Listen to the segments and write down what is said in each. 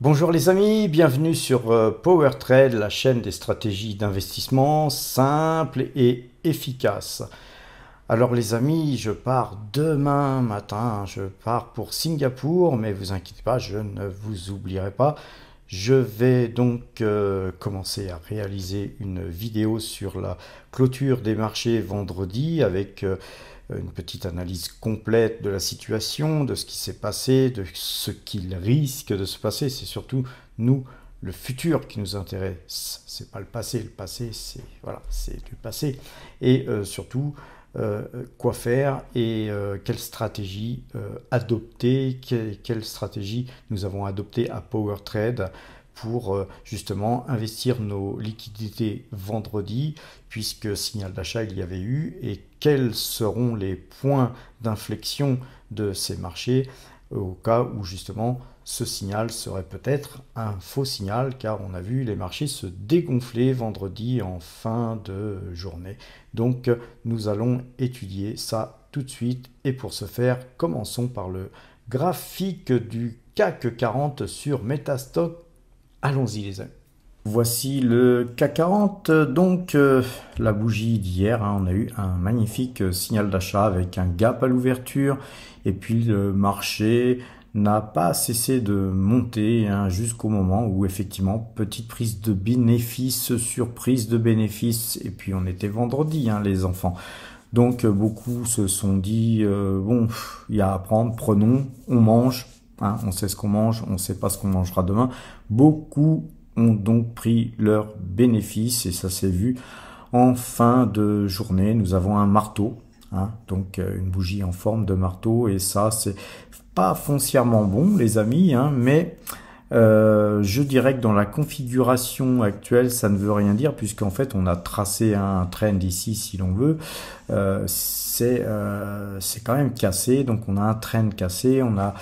Bonjour les amis, bienvenue sur PowerTrade, la chaîne des stratégies d'investissement simples et efficaces. Alors les amis, je pars demain matin, je pars pour Singapour, mais vous inquiétez pas, je ne vous oublierai pas. Je vais donc commencer à réaliser une vidéo sur la clôture des marchés vendredi avec une petite analyse complète de la situation, de ce qui s'est passé, de ce qu'il risque de se passer. C'est surtout nous, le futur qui nous intéresse. C'est pas le passé. Le passé, c'est voilà, c'est du passé. Et surtout, quoi faire et quelle stratégie adopter, quelle stratégie nous avons adoptée à PowerTrade pour justement investir nos liquidités vendredi, puisque signal d'achat il y avait eu, et quels seront les points d'inflexion de ces marchés au cas où justement ce signal serait peut-être un faux signal, car on a vu les marchés se dégonfler vendredi en fin de journée. Donc nous allons étudier ça tout de suite, et pour ce faire, commençons par le graphique du CAC 40 sur Metastock. Allons-y les amis. Voici le CAC 40, donc la bougie d'hier, on a eu un magnifique signal d'achat avec un gap à l'ouverture, et puis le marché n'a pas cessé de monter jusqu'au moment où effectivement petite prise de bénéfice sur prise de bénéfice, et puis on était vendredi les enfants. Donc beaucoup se sont dit bon, il y a à prendre, prenons, on mange. On sait ce qu'on mange, on ne sait pas ce qu'on mangera demain. Beaucoup ont donc pris leurs bénéfices et ça s'est vu en fin de journée. Nous avons un marteau, donc une bougie en forme de marteau, et ça c'est pas foncièrement bon les amis, mais je dirais que dans la configuration actuelle, ça ne veut rien dire, puisqu'en fait, on a tracé un trend ici, si l'on veut. C'est quand même cassé, donc on a un trend cassé, on a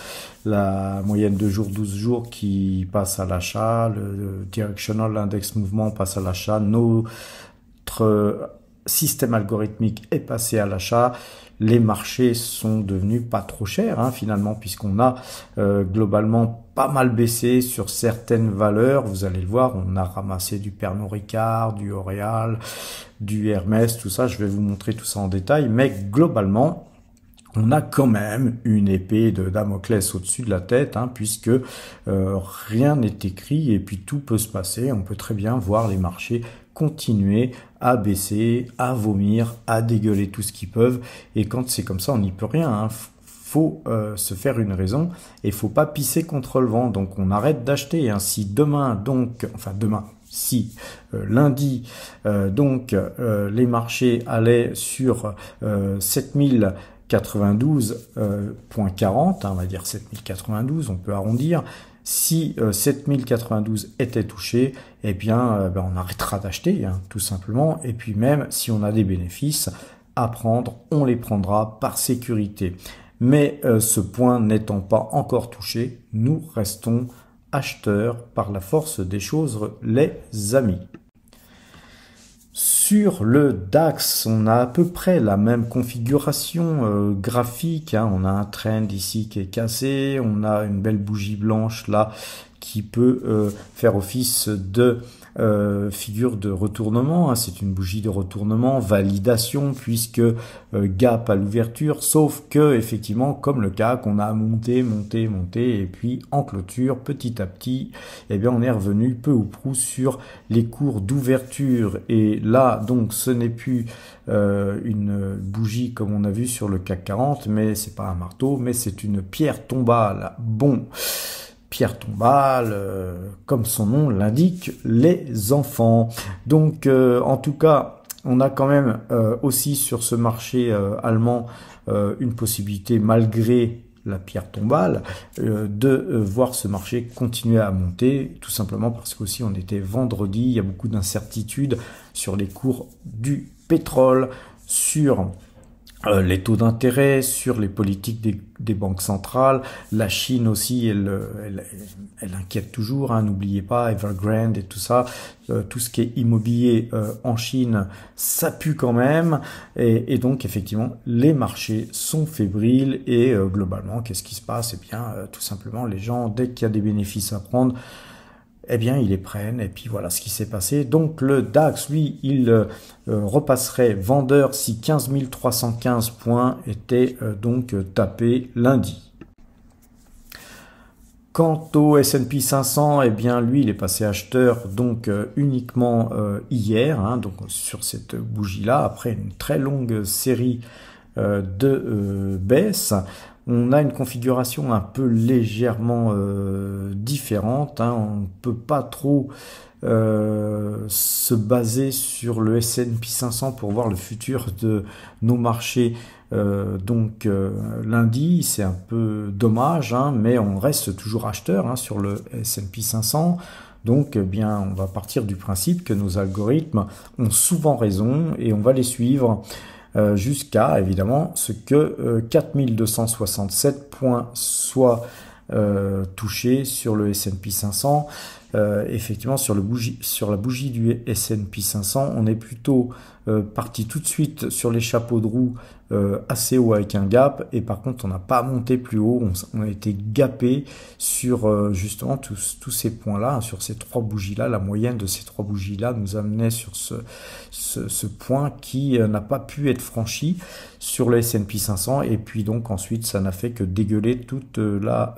la moyenne de jours, 12 jours qui passe à l'achat, le directional index mouvement passe à l'achat, notre système algorithmique est passé à l'achat. Les marchés sont devenus pas trop chers finalement, puisqu'on a globalement pas mal baissé sur certaines valeurs. Vous allez le voir, on a ramassé du Pernod Ricard, du L'Oréal, du Hermès, tout ça. Je vais vous montrer tout ça en détail, mais globalement, on a quand même une épée de Damoclès au-dessus de la tête, puisque rien n'est écrit et puis tout peut se passer. On peut très bien voir les marchés continuer à baisser, à vomir, à dégueuler tout ce qu'ils peuvent. Et quand c'est comme ça, on n'y peut rien. Faut se faire une raison et faut pas pisser contre le vent. Donc on arrête d'acheter. Si demain, donc, enfin demain, si lundi, les marchés allaient sur 7092.40, on va dire 7092, on peut arrondir. Si 7092 était touché, eh bien, on arrêtera d'acheter, tout simplement. Et puis même, si on a des bénéfices à prendre, on les prendra par sécurité. Mais ce point n'étant pas encore touché, nous restons acheteurs par la force des choses, les amis. Sur le DAX, on a à peu près la même configuration graphique. On a un trend ici qui est cassé. On a une belle bougie blanche là qui peut faire office de figure de retournement. C'est une bougie de retournement, validation, puisque gap à l'ouverture. Sauf que effectivement, comme le CAC, on a monté, et puis en clôture, petit à petit, on est revenu peu ou prou sur les cours d'ouverture. Et là, donc, ce n'est plus une bougie comme on a vu sur le CAC 40, mais c'est pas un marteau, mais c'est une pierre tombale. Bon. Pierre tombale, comme son nom l'indique, les enfants. Donc, en tout cas, on a quand même aussi sur ce marché allemand une possibilité, malgré la pierre tombale, de voir ce marché continuer à monter, tout simplement parce qu'aussi on était vendredi, il y a beaucoup d'incertitudes sur les cours du pétrole, sur les taux d'intérêt, sur les politiques des banques centrales. La Chine aussi, elle inquiète toujours, hein, n'oubliez pas, Evergrande et tout ça, tout ce qui est immobilier en Chine, ça pue quand même. Et donc, effectivement, les marchés sont fébriles et globalement, qu'est-ce qui se passe? Eh bien, tout simplement, les gens, dès qu'il y a des bénéfices à prendre, eh bien, ils les prennent, et puis voilà ce qui s'est passé. Donc, le DAX, lui, il repasserait vendeur si 15 315 points étaient donc tapés lundi. Quant au S&P 500, eh bien, lui, il est passé acheteur donc uniquement hier, hein, donc sur cette bougie-là, après une très longue série de baisse. On a une configuration un peu légèrement différente, hein. On ne peut pas trop se baser sur le S&P 500 pour voir le futur de nos marchés. Lundi, c'est un peu dommage, hein, mais on reste toujours acheteur, hein, sur le S&P 500. Donc, eh bien, on va partir du principe que nos algorithmes ont souvent raison et on va les suivre jusqu'à, évidemment, ce que 4267 points soient touchés sur le S&P 500. Effectivement, sur la bougie du S&P 500, on est plutôt parti tout de suite sur les chapeaux de roue assez haut avec un gap, et par contre on n'a pas monté plus haut, on a été gapé sur justement tous ces points là, hein, sur ces trois bougies là. La moyenne de ces trois bougies là nous amenait sur ce point qui n'a pas pu être franchi sur le S&P 500, et puis donc ensuite ça n'a fait que dégueuler toute la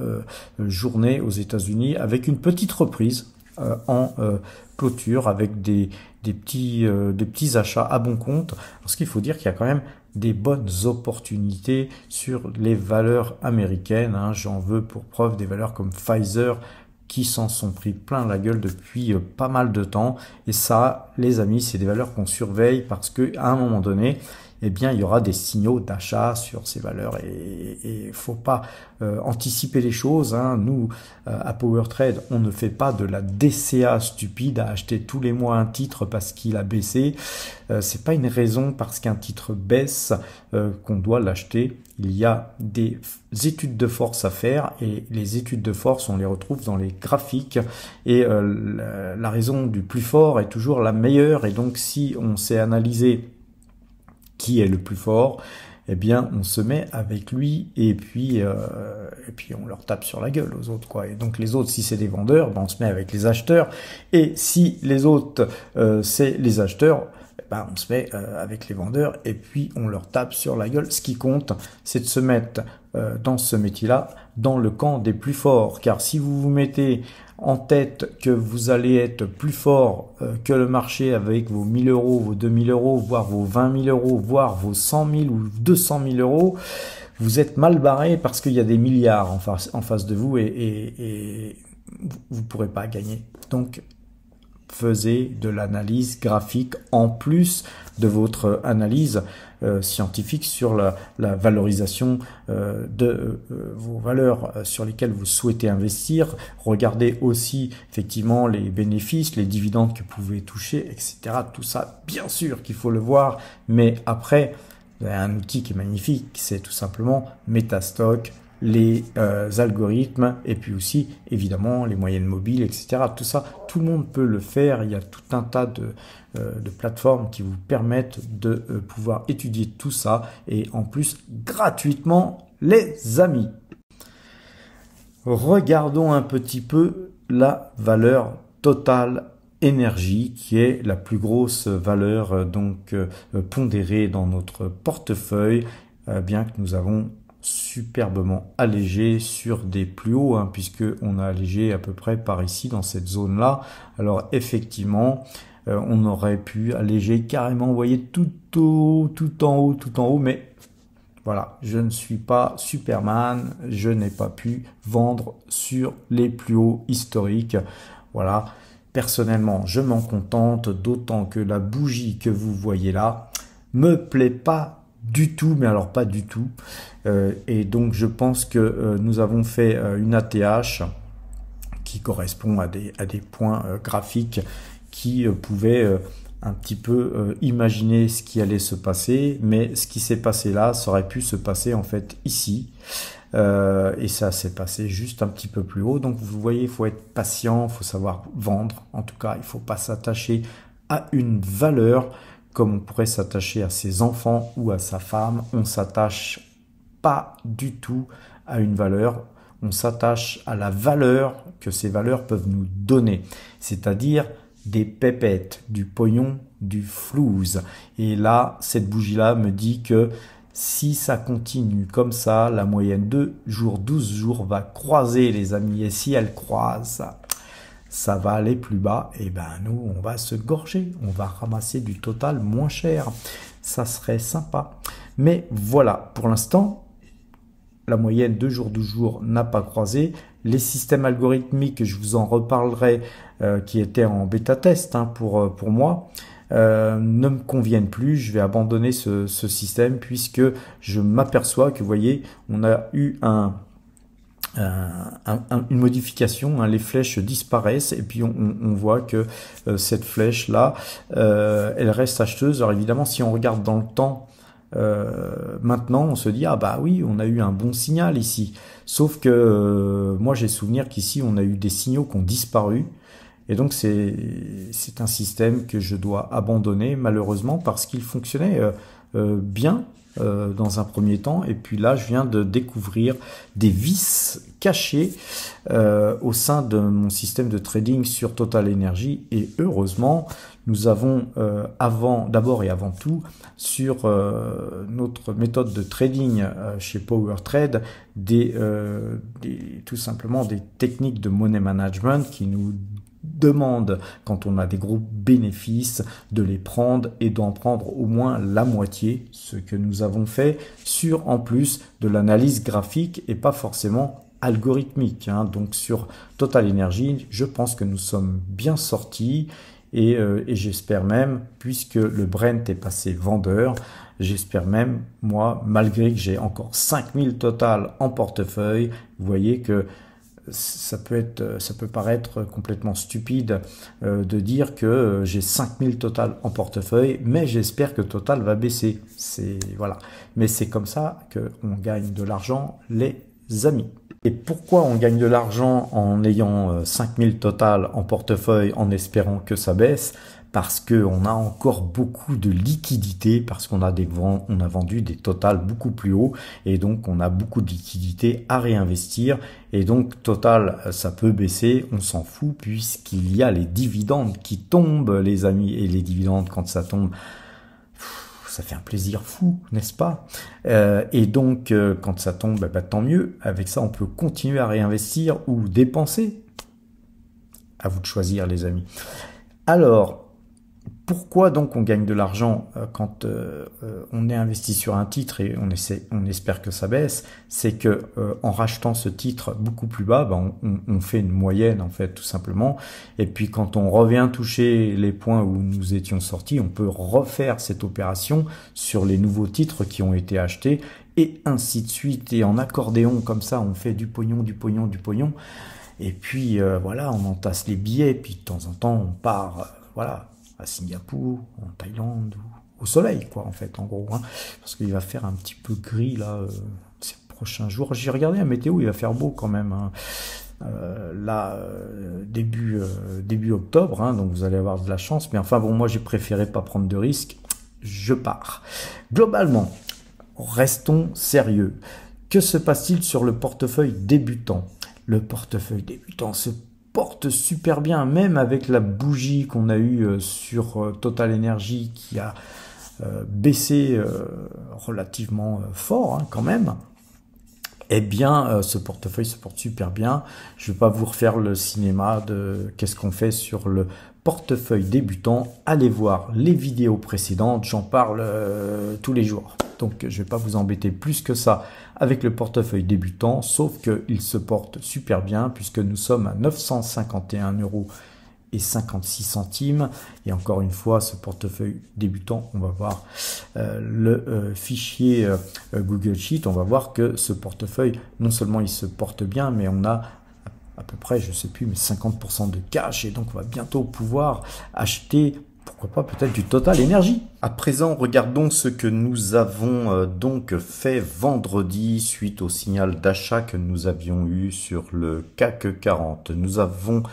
journée aux États-Unis avec une petite reprise en clôture avec des petits achats à bon compte, parce qu'il faut dire qu'il y a quand même des bonnes opportunités sur les valeurs américaines, hein. J'en veux pour preuve des valeurs comme Pfizer qui s'en sont pris plein la gueule depuis pas mal de temps, et ça, les amis, c'est des valeurs qu'on surveille parce que à un moment donné, eh bien, il y aura des signaux d'achat sur ces valeurs, et faut pas anticiper les choses, hein. Nous, à PowerTrade, on ne fait pas de la DCA stupide à acheter tous les mois un titre parce qu'il a baissé. C'est pas une raison parce qu'un titre baisse qu'on doit l'acheter. Il y a des études de force à faire, et les études de force, on les retrouve dans les graphiques, et la raison du plus fort est toujours la meilleure. Et donc, si on sait analyser qui est le plus fort, eh bien, on se met avec lui, et puis on leur tape sur la gueule aux autres, quoi. Et donc, les autres, si c'est des vendeurs, ben, on se met avec les acheteurs, et si les autres, c'est les acheteurs, ben, on se met avec les vendeurs, et puis on leur tape sur la gueule. Ce qui compte, c'est de se mettre dans ce métier-là, dans le camp des plus forts, car si vous vous mettez en tête que vous allez être plus fort que le marché avec vos 1000 euros, vos 2000 euros, voire vos 20 000 euros, voire vos 100 000 ou 200 000 euros, vous êtes mal barré parce qu'il y a des milliards en face de vous, et vous ne pourrez pas gagner. Donc, faisez de l'analyse graphique en plus de votre analyse scientifique sur la valorisation de vos valeurs sur lesquelles vous souhaitez investir. Regardez aussi effectivement les bénéfices, les dividendes que vous pouvez toucher, etc. Tout ça, bien sûr qu'il faut le voir, mais après, vous avez un outil qui est magnifique, c'est tout simplement Metastock, les algorithmes, et puis aussi évidemment les moyennes mobiles, etc. Tout ça, tout le monde peut le faire. Il y a tout un tas de plateformes qui vous permettent de pouvoir étudier tout ça, et en plus gratuitement, les amis. Regardons un petit peu la valeur Total Énergie, qui est la plus grosse valeur pondérée dans notre portefeuille, bien que nous avons superbement allégé sur des plus hauts, hein, puisque on a allégé à peu près par ici dans cette zone là. Alors effectivement, on aurait pu alléger carrément, vous voyez, tout en haut, mais voilà, je ne suis pas Superman, je n'ai pas pu vendre sur les plus hauts historiques. Voilà, personnellement, je m'en contente, d'autant que la bougie que vous voyez là me plaît pas du tout, mais alors pas du tout. Et donc je pense que nous avons fait une ATH qui correspond à des points graphiques qui pouvaient un petit peu imaginer ce qui allait se passer, mais ce qui s'est passé là, ça aurait pu se passer en fait ici. Et ça s'est passé juste un petit peu plus haut. Donc vous voyez, il faut être patient, il faut savoir vendre. En tout cas, il ne faut pas s'attacher à une valeur comme on pourrait s'attacher à ses enfants ou à sa femme. On s'attache pas du tout à une valeur. On s'attache à la valeur que ces valeurs peuvent nous donner. C'est-à-dire des pépettes, du pognon, du flouze. Et là, cette bougie-là me dit que si ça continue comme ça, la moyenne 2 jours, 12 jours va croiser, les amis. Et si elle croise, ça va aller plus bas. Et ben nous, on va se gorger. On va ramasser du total moins cher. Ça serait sympa. Mais voilà, pour l'instant, la moyenne 2 jours, 12 jours n'a pas croisé. Les systèmes algorithmiques, je vous en reparlerai, qui étaient en bêta-test pour moi, ne me conviennent plus. Je vais abandonner ce système puisque je m'aperçois que, vous voyez, on a eu une modification, les flèches disparaissent et puis on voit que cette flèche-là, elle reste acheteuse. Alors évidemment, si on regarde dans le temps, maintenant on se dit ah bah oui, on a eu un bon signal ici, sauf que moi j'ai souvenir qu'ici on a eu des signaux qui ont disparu et donc c'est un système que je dois abandonner malheureusement parce qu'il fonctionnait bien dans un premier temps, et puis là je viens de découvrir des vices cachés au sein de mon système de trading sur Total Energy, et heureusement nous avons d'abord et avant tout sur notre méthode de trading chez PowerTrade tout simplement des techniques de money management qui nous demande, quand on a des gros bénéfices, de les prendre et d'en prendre au moins la moitié, ce que nous avons fait sur, en plus, de l'analyse graphique et pas forcément algorithmique. Donc sur Total Energy, je pense que nous sommes bien sortis et j'espère même, puisque le Brent est passé vendeur, j'espère même, moi, malgré que j'ai encore 5000 total en portefeuille, vous voyez que ça peut paraître complètement stupide de dire que j'ai 5000 total en portefeuille, mais j'espère que Total va baisser. Voilà. Mais c'est comme ça qu'on gagne de l'argent, les amis. Et pourquoi on gagne de l'argent en ayant 5000 total en portefeuille en espérant que ça baisse? Parce qu'on a encore beaucoup de liquidités, parce qu'on a on a vendu des totals beaucoup plus hauts, et donc on a beaucoup de liquidités à réinvestir, et donc Total, ça peut baisser, on s'en fout, puisqu'il y a les dividendes qui tombent, les amis, et les dividendes, quand ça tombe, ça fait un plaisir fou, n'est-ce pas? Et donc, quand ça tombe, bah, tant mieux, avec ça, on peut continuer à réinvestir ou dépenser. À vous de choisir, les amis. Alors, pourquoi donc on gagne de l'argent quand on est investi sur un titre et on espère que ça baisse? C'est que en rachetant ce titre beaucoup plus bas, ben on fait une moyenne en fait tout simplement. Et puis quand on revient toucher les points où nous étions sortis, on peut refaire cette opération sur les nouveaux titres qui ont été achetés et ainsi de suite. Et en accordéon comme ça, on fait du pognon, du pognon, du pognon. Et puis voilà, on entasse les billets. Puis de temps en temps, on part voilà, à Singapour, en Thaïlande, au soleil, quoi, en fait, en gros. Parce qu'il va faire un petit peu gris, là, ces prochains jours. J'ai regardé la météo, il va faire beau quand même. Début octobre, donc vous allez avoir de la chance. Mais enfin, bon, moi, j'ai préféré pas prendre de risques. Je pars. Globalement, restons sérieux. Que se passe-t-il sur le portefeuille débutant? Le portefeuille débutant se porte super bien, même avec la bougie qu'on a eue sur Total Energy qui a baissé relativement fort quand même. Eh bien, ce portefeuille se porte super bien. Je ne vais pas vous refaire le cinéma de qu'est-ce qu'on fait sur le portefeuille débutant. Allez voir les vidéos précédentes, j'en parle tous les jours. Donc, je ne vais pas vous embêter plus que ça avec le portefeuille débutant, sauf qu'il se porte super bien puisque nous sommes à 951 € et 56 centimes. Et encore une fois, ce portefeuille débutant, on va voir le fichier Google Sheet, on va voir que ce portefeuille, non seulement il se porte bien, mais on a à peu près, je sais plus, mais 50% de cash, et donc on va bientôt pouvoir acheter pourquoi pas peut-être du Total Energy. À présent, regardons ce que nous avons donc fait vendredi suite au signal d'achat que nous avions eu sur le CAC 40. Nous avons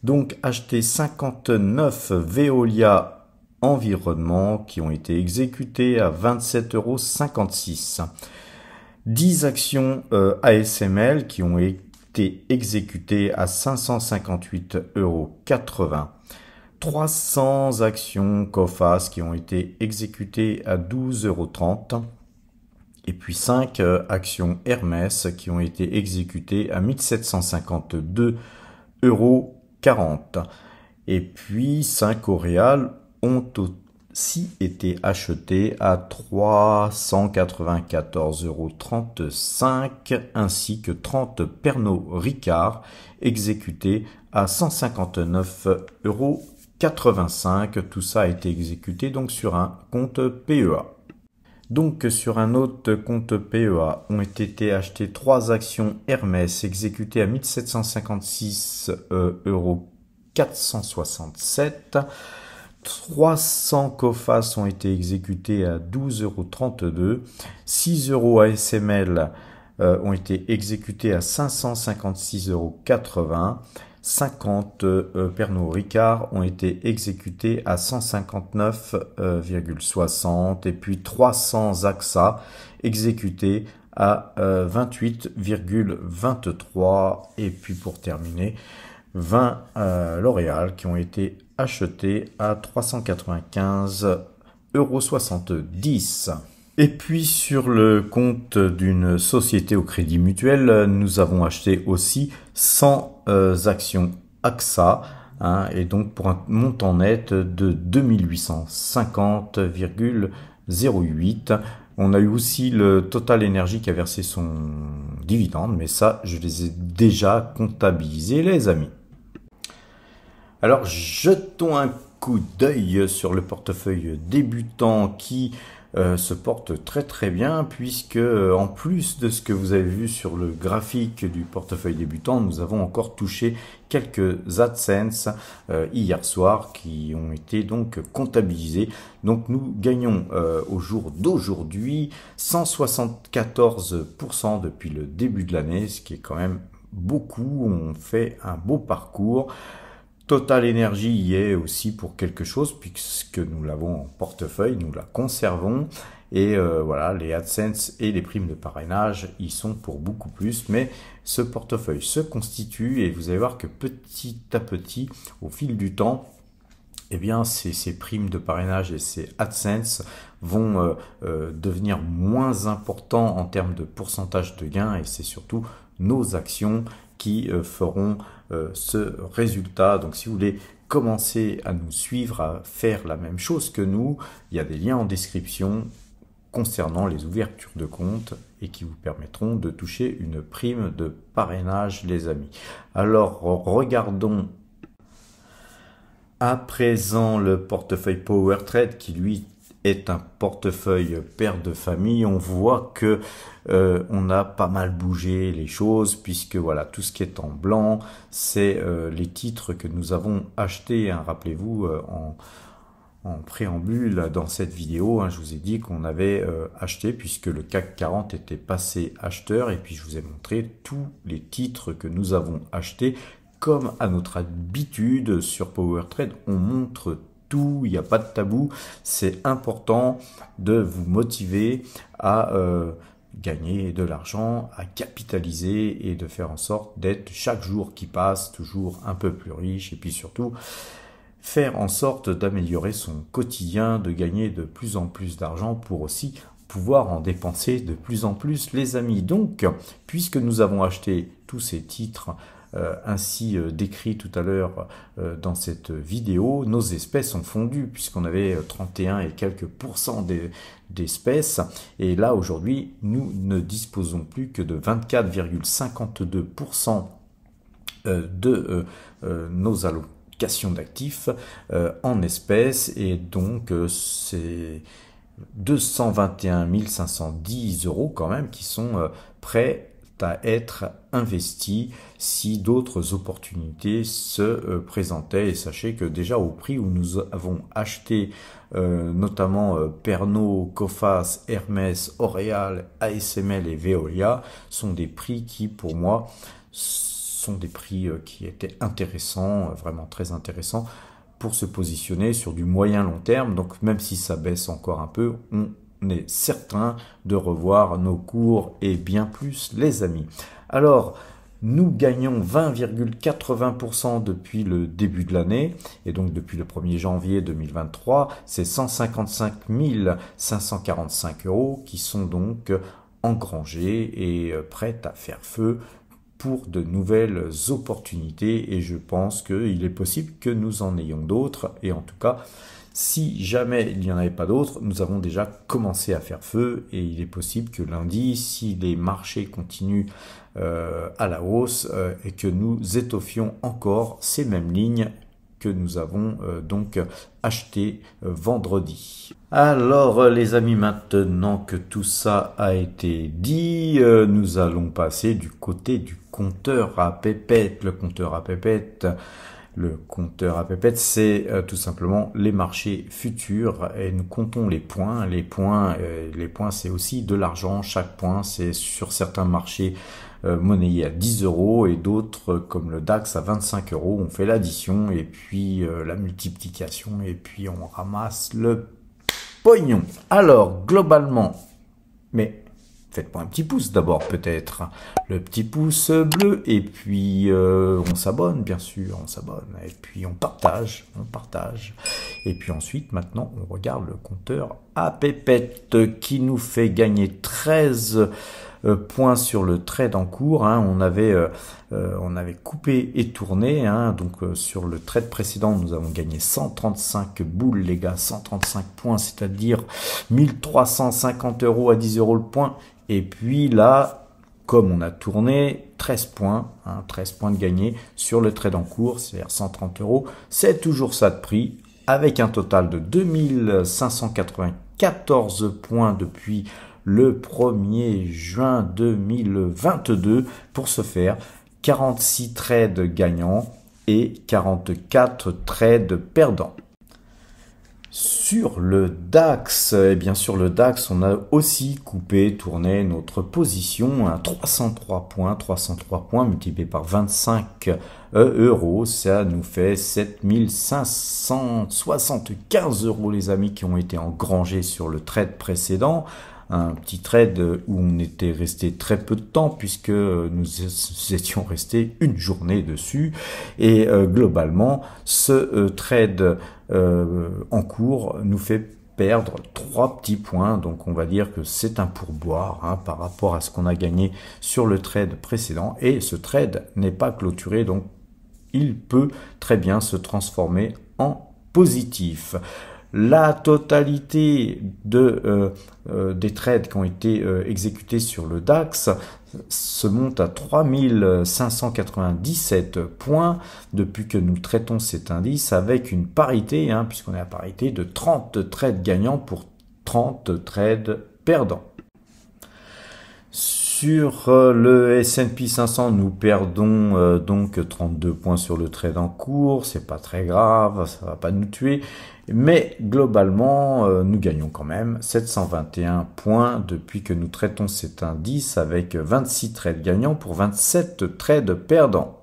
donc acheté 59 Veolia Environnement qui ont été exécutés à 27,56 €. 10 actions ASML qui ont été exécutées à 558,80 €. 300 actions COFAS qui ont été exécutées à 12,30 €. Et puis 5 actions Hermès qui ont été exécutées à 1752,40 €. Et puis 5 Oréal ont aussi été achetées à 394,35 € ainsi que 30 Pernod Ricard exécutés à 159,85 €. Tout ça a été exécuté donc sur un compte PEA. Donc sur un autre compte PEA ont été achetées 3 actions Hermès exécutées à 1756,467 €. 300 COFAS ont été exécutés à 12,32 €. 6 ASML ont été exécutés à 556,80 €. 50 Pernod Ricard ont été exécutés à 159,60 € et puis 300 AXA exécutés à 28,23 € et puis pour terminer 20 L'Oréal qui ont été achetés à 395,70 €. Et puis sur le compte d'une société au crédit mutuel, nous avons acheté aussi 100 actions AXA, et donc pour un montant net de 2850,08 €. On a eu aussi le Total Energy qui a versé son dividende, mais ça, je les ai déjà comptabilisés, les amis. Alors, jetons un coup d'œil sur le portefeuille débutant qui se porte très très bien puisque en plus de ce que vous avez vu sur le graphique du portefeuille débutant, nous avons encore touché quelques AdSense hier soir qui ont été donc comptabilisés. Donc nous gagnons au jour d'aujourd'hui 174% depuis le début de l'année, ce qui est quand même beaucoup. On fait un beau parcours. Total Energy y est aussi pour quelque chose puisque nous l'avons en portefeuille, nous la conservons et voilà, les AdSense et les primes de parrainage y sont pour beaucoup plus, mais ce portefeuille se constitue et vous allez voir que petit à petit, au fil du temps, eh bien, ces primes de parrainage et ces AdSense vont devenir moins importants en termes de pourcentage de gain et c'est surtout nos actions qui feront ce résultat. Donc si vous voulez commencer à nous suivre, à faire la même chose que nous, il y a des liens en description concernant les ouvertures de compte et qui vous permettront de toucher une prime de parrainage, les amis. Alors regardons à présent le portefeuille PowerTrade qui lui est un portefeuille père de famille. On voit que on a pas mal bougé les choses puisque voilà, tout ce qui est en blanc c'est les titres que nous avons achetés, rappelez-vous en préambule dans cette vidéo, je vous ai dit qu'on avait acheté puisque le CAC 40 était passé acheteur et puis je vous ai montré tous les titres que nous avons achetés. Comme à notre habitude sur PowerTrade, on montre tout, il n'y a pas de tabou. C'est important de vous motiver à gagner de l'argent, à capitaliser et de faire en sorte d'être chaque jour qui passe toujours un peu plus riche et puis surtout faire en sorte d'améliorer son quotidien, de gagner de plus en plus d'argent pour aussi pouvoir en dépenser de plus en plus, les amis. Donc, puisque nous avons acheté tous ces titres ainsi décrits tout à l'heure dans cette vidéo, nos espèces ont fondu puisqu'on avait 31 et quelques pourcents d'espèces et là aujourd'hui nous ne disposons plus que de 24,52% de nos allocations d'actifs en espèces et donc c'est 221 510 € quand même qui sont prêts apte à être investi si d'autres opportunités se présentaient. Et sachez que déjà au prix où nous avons acheté notamment Pernod, Coface, Hermès, Oréal, ASML et Veolia sont des prix qui pour moi sont des prix qui étaient intéressants, vraiment très intéressants pour se positionner sur du moyen long terme. Donc même si ça baisse encore un peu, on est certain de revoir nos cours et bien plus les amis. Alors nous gagnons 20,80% depuis le début de l'année et donc depuis le 1er janvier 2023, c'est 155 545 € qui sont donc engrangés et prêts à faire feu pour de nouvelles opportunités et je pense qu'il est possible que nous en ayons d'autres et en tout cas si jamais il n'y en avait pas d'autres, nous avons déjà commencé à faire feu et il est possible que lundi, si les marchés continuent à la hausse et que nous étoffions encore ces mêmes lignes que nous avons donc acheté vendredi. Alors les amis, maintenant que tout ça a été dit, nous allons passer du côté du compteur à pépettes. Le compteur à pépettes, c'est tout simplement les marchés futurs et nous comptons les points. Les points, c'est aussi de l'argent. Chaque point, c'est sur certains marchés monnayés à 10 € et d'autres comme le DAX à 25 €. On fait l'addition et puis la multiplication et puis on ramasse le pognon. Alors globalement, mais faites-moi un petit pouce d'abord peut-être, le petit pouce bleu et puis on s'abonne bien sûr, on s'abonne et puis on partage et puis ensuite maintenant on regarde le compteur à pépettes qui nous fait gagner 13 points sur le trade en cours. On avait coupé et tourné, donc sur le trade précédent nous avons gagné 135 boules les gars, 135 points, c'est-à-dire 1350 € à 10 € le point. Et puis là, comme on a tourné 13 points, 13 points de gagné sur le trade en cours, c'est-à-dire 130 €, c'est toujours ça de prix, avec un total de 2594 points depuis le 1er juin 2022 pour se faire 46 trades gagnants et 44 trades perdants. Sur le DAX, et bien sûr le DAX, on a aussi coupé, tourné notre position à 303 points multiplié par 25 €, ça nous fait 7575 € les amis qui ont été engrangés sur le trade précédent. Un petit trade où on était resté très peu de temps puisque nous étions restés une journée dessus et globalement ce trade en cours nous fait perdre 3 petits points, donc on va dire que c'est un pourboire par rapport à ce qu'on a gagné sur le trade précédent et ce trade n'est pas clôturé, donc il peut très bien se transformer en positif. La totalité des trades qui ont été exécutés sur le DAX se monte à 3597 points depuis que nous traitons cet indice avec une parité, puisqu'on est à parité de 30 trades gagnants pour 30 trades perdants. Sur le S&P 500, nous perdons donc 32 points sur le trade en cours. C'est pas très grave, ça va pas nous tuer. Mais globalement, nous gagnons quand même 721 points depuis que nous traitons cet indice avec 26 trades gagnants pour 27 trades perdants.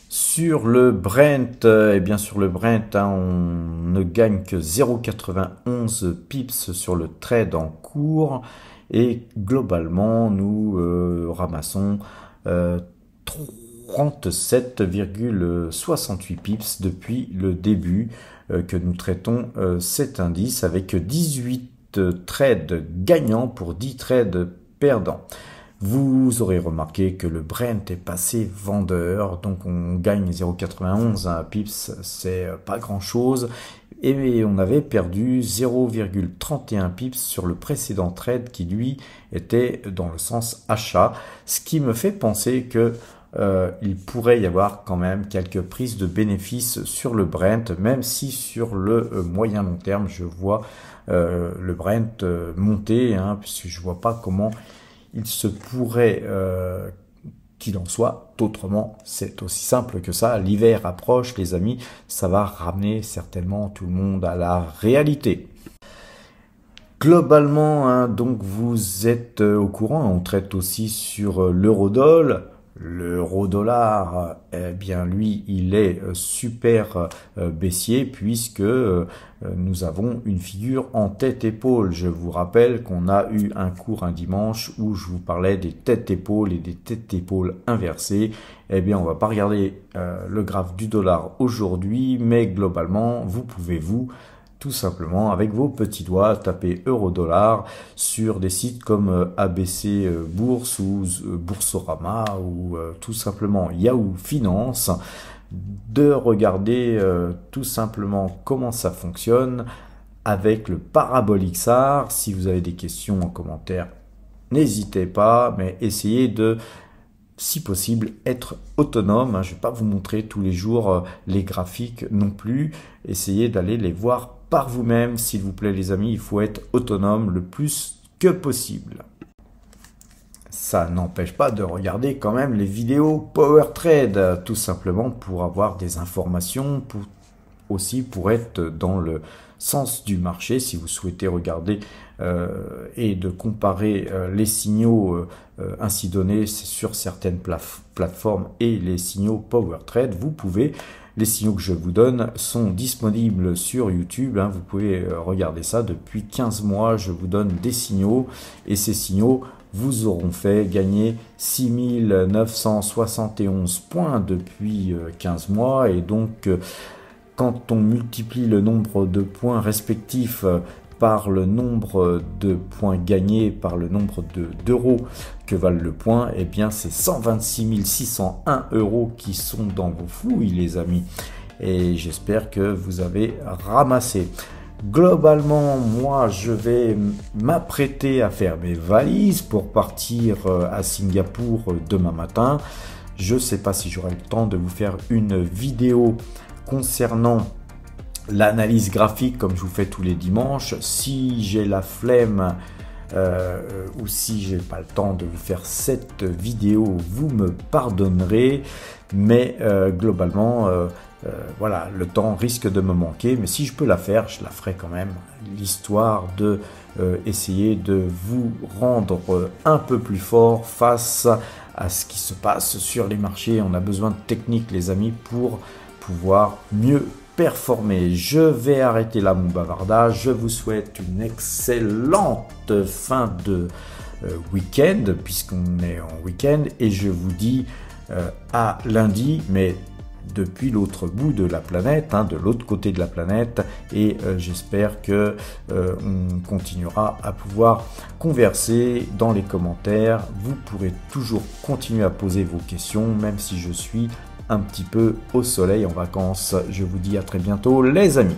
Sur le Brent, et bien sur le Brent, on ne gagne que 0,91 pips sur le trade en cours. Et globalement, nous ramassons 37,68 pips depuis le début que nous traitons cet indice avec 18 trades gagnants pour 10 trades perdants. Vous aurez remarqué que le Brent est passé vendeur, donc on gagne 0,91 pips, c'est pas grand chose. Et on avait perdu 0,31 pips sur le précédent trade qui lui était dans le sens achat, ce qui me fait penser que il pourrait y avoir quand même quelques prises de bénéfices sur le Brent, même si sur le moyen long terme je vois le Brent monter, puisque je vois pas comment il se pourrait qu'il en soit autrement. C'est aussi simple que ça. L'hiver approche, les amis, ça va ramener certainement tout le monde à la réalité. Globalement, hein, donc vous êtes au courant, on traite aussi sur l'eurodoll. L'euro-dollar, eh bien lui, il est super baissier puisque nous avons une figure en tête-épaule. Je vous rappelle qu'on a eu un cours un dimanche où je vous parlais des têtes-épaules et des têtes-épaules inversées. Eh bien, on va pas regarder le graphe du dollar aujourd'hui, mais globalement, vous pouvez tout simplement, avec vos petits doigts, taper euro-dollar sur des sites comme ABC Bourse ou Boursorama ou tout simplement Yahoo Finance, de regarder tout simplement comment ça fonctionne avec le parabolique SAR. Si vous avez des questions en commentaire, n'hésitez pas, mais essayez de, si possible, être autonome. Je ne vais pas vous montrer tous les jours les graphiques non plus. Essayez d'aller les voir par vous-même, s'il vous plaît les amis, il faut être autonome le plus que possible. Ça n'empêche pas de regarder quand même les vidéos Power Trade, tout simplement pour avoir des informations, aussi pour être dans le sens du marché, si vous souhaitez regarder et de comparer les signaux ainsi donnés sur certaines plateformes et les signaux Power Trade, vous pouvez. Les signaux que je vous donne sont disponibles sur YouTube. Vous pouvez regarder ça depuis 15 mois. Je vous donne des signaux et ces signaux vous auront fait gagner 6971 points depuis 15 mois. Et donc, quand on multiplie le nombre de points respectifs par le nombre de points gagnés, par le nombre d'euros que valent le point, eh bien c'est 126 601 euros qui sont dans vos fouilles les amis. Et j'espère que vous avez ramassé. Globalement, moi je vais m'apprêter à faire mes valises pour partir à Singapour demain matin. Je ne sais pas si j'aurai le temps de vous faire une vidéo concernant l'analyse graphique comme je vous fais tous les dimanches. Si j'ai la flemme ou si j'ai pas le temps de vous faire cette vidéo, vous me pardonnerez, mais globalement voilà, le temps risque de me manquer, mais si je peux la faire, je la ferai quand même, l'histoire de essayer de vous rendre un peu plus fort face à ce qui se passe sur les marchés. On a besoin de technique les amis pour pouvoir mieux performer. Je vais arrêter là mon bavardage. Je vous souhaite une excellente fin de week-end puisqu'on est en week-end et je vous dis à lundi, mais depuis l'autre bout de la planète, de l'autre côté de la planète, et j'espère que on continuera à pouvoir converser dans les commentaires. Vous pourrez toujours continuer à poser vos questions, même si je suis un petit peu au soleil en vacances. Je vous dis à très bientôt les amis.